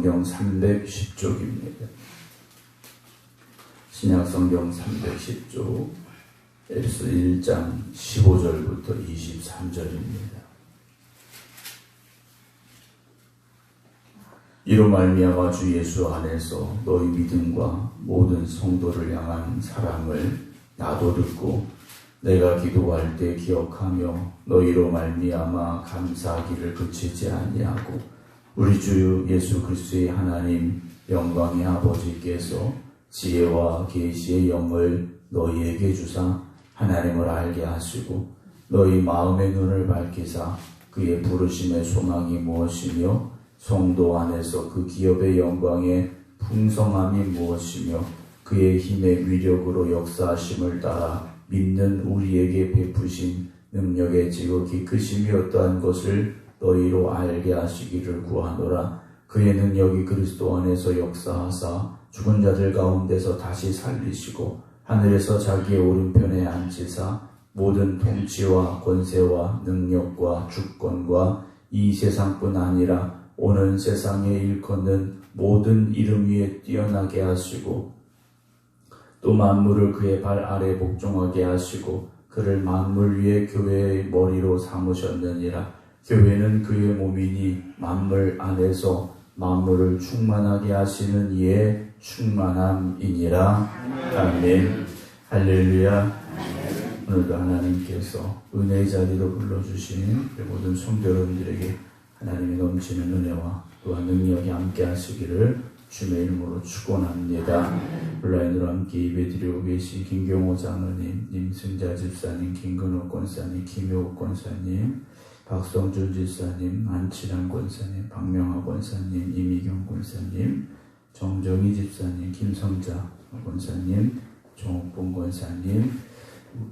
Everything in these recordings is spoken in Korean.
신약성경 310쪽입니다. 신약성경 310쪽 에베소 1장 15절부터 23절입니다. 이로 말미암아 주 예수 안에서 너희 믿음과 모든 성도를 향한 사랑을 나도 듣고 내가 기도할 때 기억하며 너희로 말미암아 감사하기를 그치지 아니하고 우리 주 예수 그리스도의 하나님 영광의 아버지께서 지혜와 계시의 영을 너희에게 주사 하나님을 알게 하시고 너희 마음의 눈을 밝히사 그의 부르심의 소망이 무엇이며 성도 안에서 그 기업의 영광의 풍성함이 무엇이며 그의 힘의 위력으로 역사하심을 따라 믿는 우리에게 베푸신 능력의 지극히 크심이 어떠한 것을 너희로 알게 하시기를 구하노라. 그의 능력이 그리스도 안에서 역사하사 죽은 자들 가운데서 다시 살리시고 하늘에서 자기의 오른편에 앉히사 모든 통치와 권세와 능력과 주권과 이 세상뿐 아니라 오는 세상에 일컫는 모든 이름 위에 뛰어나게 하시고 또 만물을 그의 발 아래 복종하게 하시고 그를 만물 위에 교회의 머리로 삼으셨느니라. 교회는 그의 몸이니 만물 안에서 만물을 충만하게 하시는 이의 충만함이니라. 아멘. 할렐루야. 오늘도 하나님께서 은혜의 자리로 불러주신 모든 성도 여러분들에게 하나님의 넘치는 은혜와 또한 능력이 함께 하시기를 주의 이름으로 축원합니다. 온라인으로 함께 예배드리고 계신 김경호 장로님, 임승자 집사님, 김근호 권사님, 김효욱 권사님, 박성준 집사님, 안치란 권사님, 박명하 권사님, 이미경 권사님, 정정희 집사님, 김성자 권사님, 정옥봉 권사님,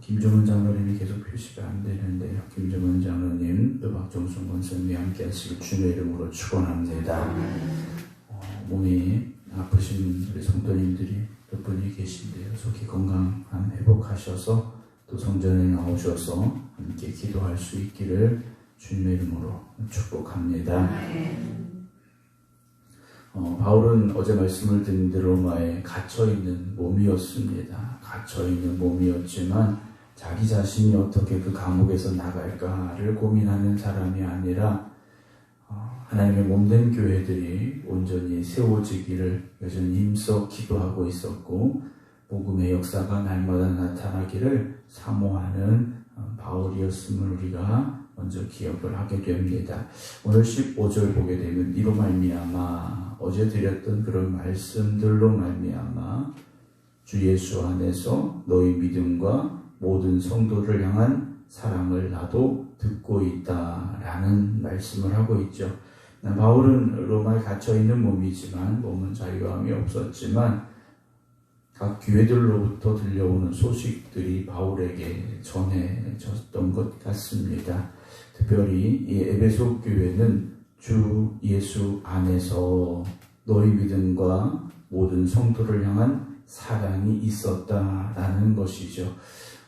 김정은 장로님이 계속 표시가 안 되는데요. 김정은 장로님, 또 박정순 권사님이 함께 하시길 주의 이름으로 축원합니다. 몸이 아프신 우리 성도님들이 몇 분이 계신데요. 속히 건강한 회복하셔서 또 성전에 나오셔서 함께 기도할 수 있기를 주님의 이름으로 축복합니다. 바울은 어제 말씀을 드린 대로 로마에 갇혀있는 몸이었습니다. 갇혀있는 몸이었지만 자기 자신이 어떻게 그 감옥에서 나갈까를 고민하는 사람이 아니라 하나님의 몸된 교회들이 온전히 세워지기를 여전히 힘써 기도하고 있었고 복음의 역사가 날마다 나타나기를 사모하는 바울이었음을 우리가 먼저 기억을 하게 됩니다. 오늘 15절 보게 되면 이로 말미암아 어제 드렸던 그런 말씀들로 말미암아 주 예수 안에서 너희 믿음과 모든 성도를 향한 사랑을 나도 듣고 있다라는 말씀을 하고 있죠. 바울은 로마에 갇혀있는 몸이지만 몸은 자유함이 없었지만 각 교회들로부터 들려오는 소식들이 바울에게 전해졌던 것 같습니다. 특별히 이 에베소 교회는 주 예수 안에서 너희 믿음과 모든 성도를 향한 사랑이 있었다라는 것이죠.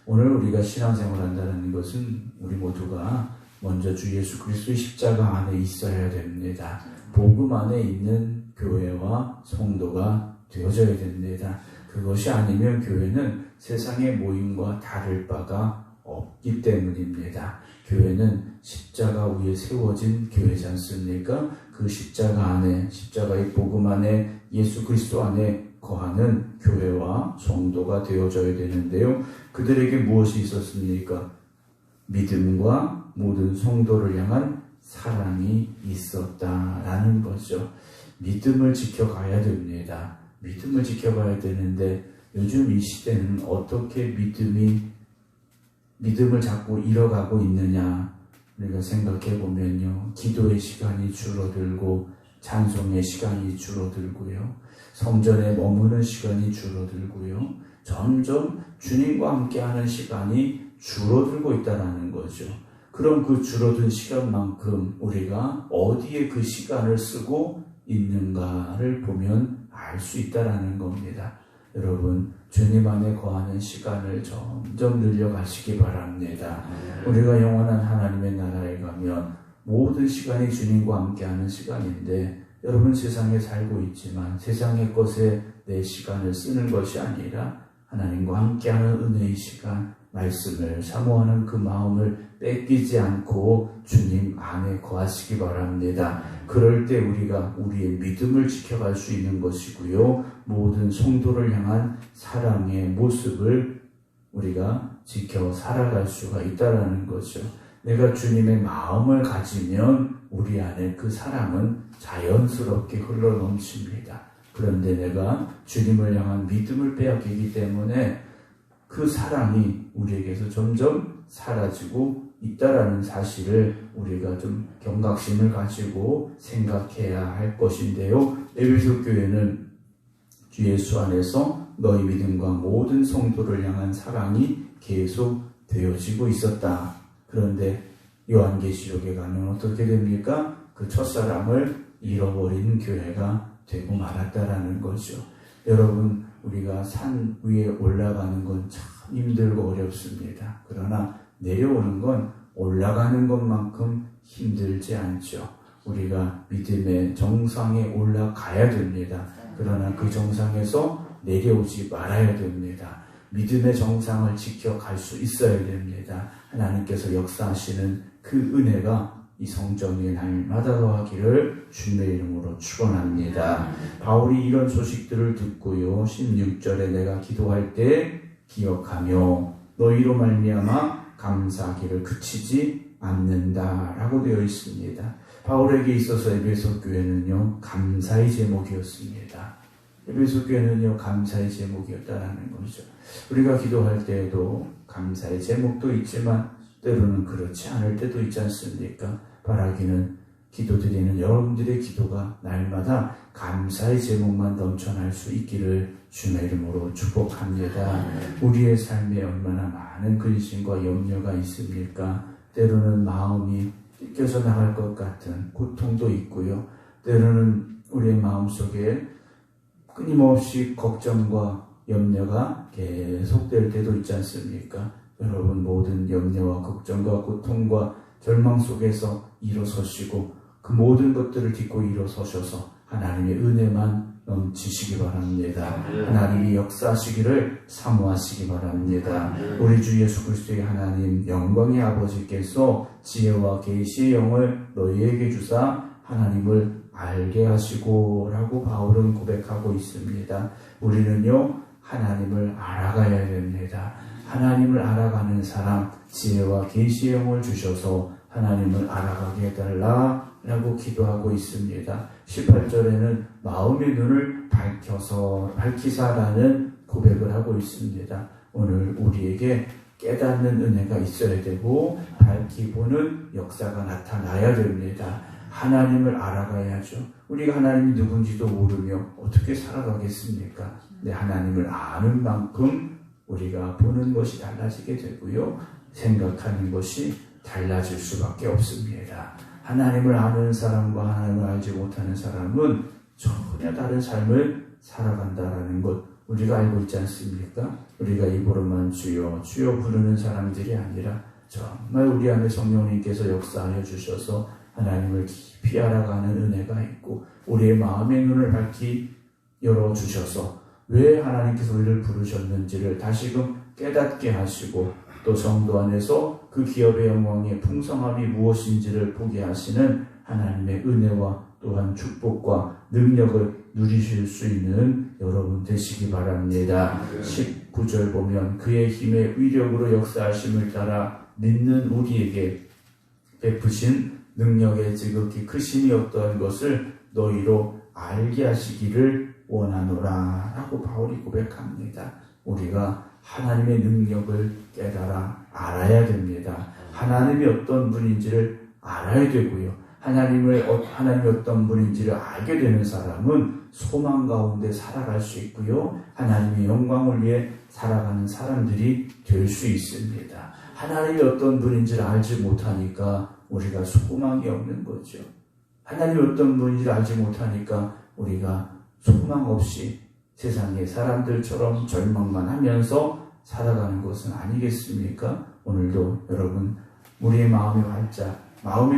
오늘 우리가 신앙생활 한다는 것은 우리 모두가 먼저 주 예수 그리스도의 십자가 안에 있어야 됩니다. 복음 안에 있는 교회와 성도가 되어져야 됩니다. 그것이 아니면 교회는 세상의 모임과 다를 바가 없기 때문입니다. 교회는 십자가 위에 세워진 교회지 않습니까? 그 십자가 안에, 십자가의 복음 안에, 예수 그리스도 안에 거하는 교회와 성도가 되어져야 되는데요. 그들에게 무엇이 있었습니까? 믿음과 모든 성도를 향한 사랑이 있었다라는 거죠. 믿음을 지켜가야 됩니다. 믿음을 지켜가야 되는데 요즘 이 시대는 어떻게 믿음을 자꾸 잃어가고 있느냐 우리가 생각해 보면요. 기도의 시간이 줄어들고 찬송의 시간이 줄어들고요. 성전에 머무는 시간이 줄어들고요. 점점 주님과 함께하는 시간이 줄어들고 있다는 거죠. 그럼 그 줄어든 시간만큼 우리가 어디에 그 시간을 쓰고 있는가를 보면 알 수 있다는 겁니다. 여러분, 주님 안에 거하는 시간을 점점 늘려가시기 바랍니다. 우리가 영원한 하나님의 나라에 가면 모든 시간이 주님과 함께하는 시간인데 여러분 세상에 살고 있지만 세상의 것에 내 시간을 쓰는 것이 아니라 하나님과 함께하는 은혜의 시간, 말씀을 사모하는 그 마음을 뺏기지 않고 주님 안에 거하시기 바랍니다. 그럴 때 우리가 우리의 믿음을 지켜갈 수 있는 것이고요. 모든 성도를 향한 사랑의 모습을 우리가 지켜 살아갈 수가 있다는 거죠. 내가 주님의 마음을 가지면 우리 안에 그 사랑은 자연스럽게 흘러넘칩니다. 그런데 내가 주님을 향한 믿음을 빼앗기기 때문에 그 사랑이 우리에게서 점점 사라지고 있다라는 사실을 우리가 좀 경각심을 가지고 생각해야 할 것인데요. 에베소 교회는 주 예수 안에서 너희 믿음과 모든 성도를 향한 사랑이 계속 되어지고 있었다. 그런데 요한계시록에 가면 어떻게 됩니까? 그 첫사랑을 잃어버린 교회가 되고 말았다라는 거죠. 여러분, 우리가 산 위에 올라가는 건 참 힘들고 어렵습니다. 그러나 내려오는 건 올라가는 것만큼 힘들지 않죠. 우리가 믿음의 정상에 올라가야 됩니다. 그러나 그 정상에서 내려오지 말아야 됩니다. 믿음의 정상을 지켜갈 수 있어야 됩니다. 하나님께서 역사하시는 그 은혜가 이 성전 위에 날마다 더하기를 주님의 이름으로 축원합니다. 바울이 이런 소식들을 듣고요. 16절에 내가 기도할 때 기억하며 너희로 말미암아 감사하기를 그치지 않는다라고 되어 있습니다. 바울에게 있어서 에베소 교회는요, 감사의 제목이었습니다. 에베소 교회는요, 감사의 제목이었다라는 거죠. 우리가 기도할 때에도 감사의 제목도 있지만 때로는 그렇지 않을 때도 있지 않습니까? 바라기는 기도드리는 여러분들의 기도가 날마다 감사의 제목만 넘쳐날 수 있기를 주님의 이름으로 축복합니다. 우리의 삶에 얼마나 많은 근심과 염려가 있습니까? 때로는 마음이 찢겨져 나갈 것 같은 고통도 있고요. 때로는 우리의 마음속에 끊임없이 걱정과 염려가 계속될 때도 있지 않습니까? 여러분, 모든 염려와 걱정과 고통과 절망 속에서 일어서시고 그 모든 것들을 딛고 일어서셔서 하나님의 은혜만 넘치시기 바랍니다. 하나님이 역사하시기를 사모하시기 바랍니다. 우리 주 예수 그리스도의 하나님 영광의 아버지께서 지혜와 계시의 영을 너희에게 주사 하나님을 알게 하시고 라고 바울은 고백하고 있습니다. 우리는요, 하나님을 알아가야 됩니다. 하나님을 알아가는 사람, 지혜와 계시의 영을 주셔서 하나님을 알아가게 해달라 라고 기도하고 있습니다. 18절에는 마음의 눈을 밝히사라는 고백을 하고 있습니다. 오늘 우리에게 깨닫는 은혜가 있어야 되고 밝히보는 역사가 나타나야 됩니다. 하나님을 알아가야죠. 우리가 하나님이 누군지도 모르며 어떻게 살아가겠습니까? 네, 하나님을 아는 만큼 우리가 보는 것이 달라지게 되고요. 생각하는 것이 달라질 수밖에 없습니다. 하나님을 아는 사람과 하나님을 알지 못하는 사람은 전혀 다른 삶을 살아간다라는 것 우리가 알고 있지 않습니까? 우리가 입으로만 주여 주여 부르는 사람들이 아니라 정말 우리 안에 성령님께서 역사하여 주셔서 하나님을 깊이 알아가는 은혜가 있고 우리의 마음의 눈을 밝히 열어주셔서 왜 하나님께서 우리를 부르셨는지를 다시금 깨닫게 하시고 또 성도 안에서 그 기업의 영광의 풍성함이 무엇인지를 보게 하시는 하나님의 은혜와 또한 축복과 능력을 누리실 수 있는 여러분 되시기 바랍니다. 19절 보면 그의 힘의 위력으로 역사하심을 따라 믿는 우리에게 베푸신 능력의 지극히 크심이 어떠한 것을 너희로 알게 하시기를 원하노라 라고 바울이 고백합니다. 우리가 하나님의 능력을 깨달아 알아야 됩니다. 하나님이 어떤 분인지를 알아야 되고요. 하나님이 어떤 분인지를 알게 되는 사람은 소망 가운데 살아갈 수 있고요. 하나님의 영광을 위해 살아가는 사람들이 될 수 있습니다. 하나님이 어떤 분인지를 알지 못하니까 우리가 소망이 없는 거죠. 하나님이 어떤 분인지를 알지 못하니까 우리가 소망 없이 세상의 사람들처럼 절망만 하면서 살아가는 것은 아니겠습니까? 오늘도 여러분 우리의 마음의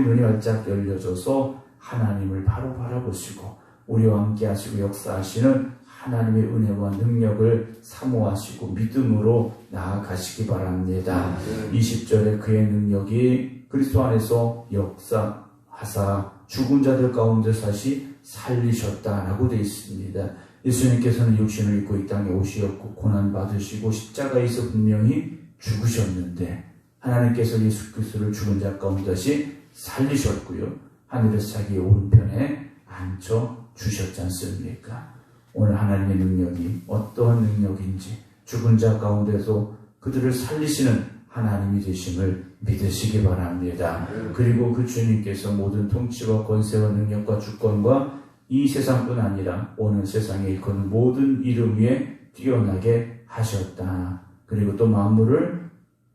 눈이 활짝 열려져서 하나님을 바로 바라보시고 우리와 함께 하시고 역사하시는 하나님의 은혜와 능력을 사모하시고 믿음으로 나아가시기 바랍니다. 20절에 그의 능력이 그리스도 안에서 역사하사 죽은 자들 가운데 다시 살리셨다라고 되어 있습니다. 예수님께서는 육신을 입고 이 땅에 오시었고 고난받으시고 십자가에서 분명히 죽으셨는데 하나님께서 예수 그리스도를 죽은 자 가운데 다시 살리셨고요. 하늘에서 자기의 오른편에 앉혀주셨지 않습니까? 오늘 하나님의 능력이 어떠한 능력인지 죽은 자 가운데서 그들을 살리시는 하나님이 되심을 믿으시기 바랍니다. 그리고 그 주님께서 모든 통치와 권세와 능력과 주권과 이 세상뿐 아니라 오는 세상에 일컫는 모든 이름 위에 뛰어나게 하셨다. 그리고 또 만물을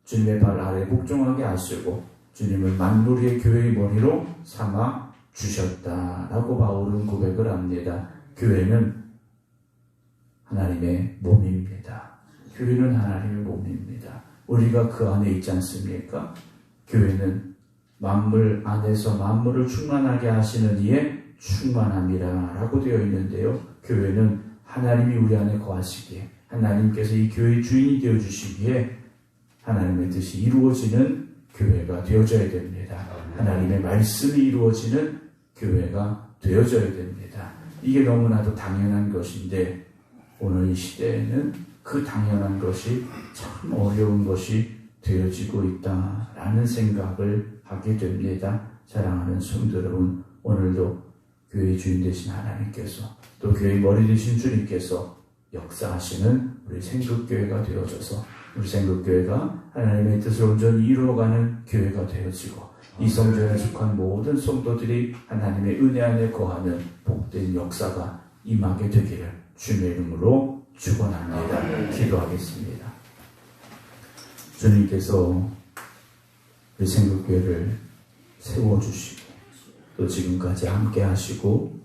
주님의 발 아래 복종하게 하시고 주님을 만물 위의 교회의 머리로 삼아 주셨다라고 바울은 고백을 합니다. 교회는 하나님의 몸입니다. 교회는 하나님의 몸입니다. 우리가 그 안에 있지 않습니까? 교회는 만물 안에서 만물을 충만하게 하시는 이의 충만함이라 라고 되어 있는데요. 교회는 하나님이 우리 안에 거하시기에 하나님께서 이 교회의 주인이 되어주시기에 하나님의 뜻이 이루어지는 교회가 되어져야 됩니다. 하나님의 말씀이 이루어지는 교회가 되어져야 됩니다. 이게 너무나도 당연한 것인데 오늘 이 시대에는 그 당연한 것이 참 어려운 것이 되어지고 있다라는 생각을 하게 됩니다. 사랑하는 성도 여러분, 오늘도 교회의 주인 되신 하나님께서 또 교회의 머리 되신 주님께서 역사하시는 우리 생극교회가 되어져서 우리 생극교회가 하나님의 뜻을 온전히 이루어가는 교회가 되어지고 이 성전에 속한 모든 성도들이 하나님의 은혜 안에 거하는 복된 역사가 임하게 되기를 주님의 이름으로 축원합니다. 기도하겠습니다. 주님께서 우리 생극교회를 세워주시고 또 지금까지 함께 하시고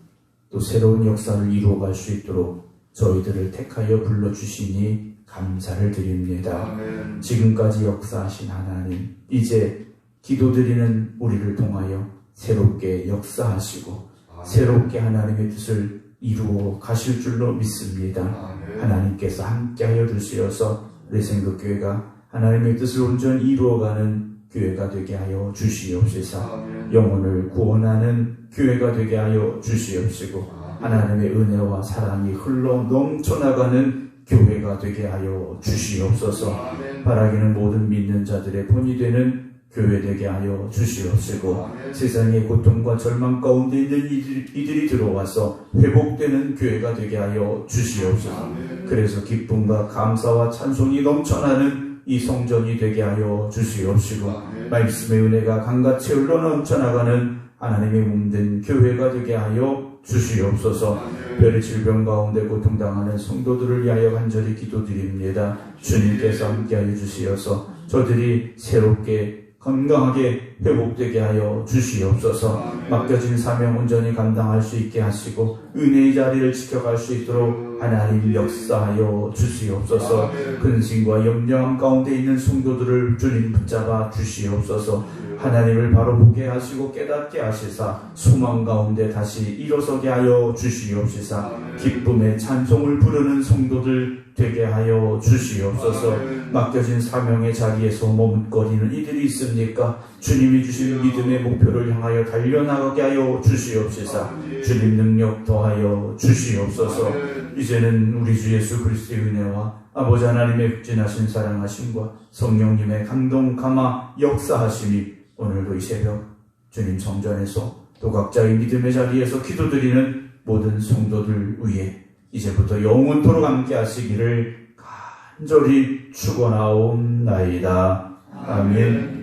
또 새로운 역사를 이루어갈 수 있도록 저희들을 택하여 불러주시니 감사를 드립니다. 아멘. 지금까지 역사하신 하나님, 이제 기도드리는 우리를 통하여 새롭게 역사하시고 새롭게 하나님의 뜻을 이루어 가실 줄로 믿습니다. 아멘. 하나님께서 함께하여 주시어서 우리 생극교회가 하나님의 뜻을 온전히 이루어가는 교회가 되게 하여 주시옵소서. 아멘. 영혼을 구원하는 교회가 되게 하여 주시옵시고 하나님의 은혜와 사랑이 흘러 넘쳐나가는 교회가 되게 하여 주시옵소서. 아멘. 바라기는 모든 믿는 자들의 본이 되는 교회 되게 하여 주시옵시고 아멘. 세상의 고통과 절망 가운데 있는 이들이 들어와서 회복되는 교회가 되게 하여 주시옵소서. 아멘. 그래서 기쁨과 감사와 찬송이 넘쳐나는 이 성전이 되게 하여 주시옵시고 아멘. 말씀의 은혜가 강같이 흘러 넘쳐나가는 하나님의 몸된 교회가 되게 하여 주시옵소서. 아멘. 별의 질병 가운데 고통당하는 성도들을 위하여 간절히 기도드립니다. 주님께서 함께하여 주시어서 저들이 새롭게 건강하게 회복되게 하여 주시옵소서. 아멘. 맡겨진 사명 온전히 감당할 수 있게 하시고 은혜의 자리를 지켜갈 수 있도록 하나님 역사하여 주시옵소서. 아멘. 근심과 염려함 가운데 있는 성도들을 주님 붙잡아 주시옵소서. 하나님을 바로 보게 하시고 깨닫게 하시사 소망 가운데 다시 일어서게 하여 주시옵소서. 아멘. 기쁨의 찬송을 부르는 성도들 되게 하여 주시옵소서. 아멘. 맡겨진 사명의 자리에서 머뭇거리는 이들이 있습니까? 주님이 주신 믿음의 목표를 향하여 달려나가게 하여 주시옵소서. 아멘. 주님 능력 더하여 주시옵소서. 아멘. 이제는 우리 주 예수 그리스도의 은혜와 아버지 하나님의 극진하신 사랑하심과 성령님의 감동 감화 역사하심이 오늘도 이 새벽 주님 성전에서 또 각자의 믿음의 자리에서 기도드리는 모든 성도들 위해 이제부터 영원토록 함께 하시기를 간절히 축원하옵나이다. 아멘.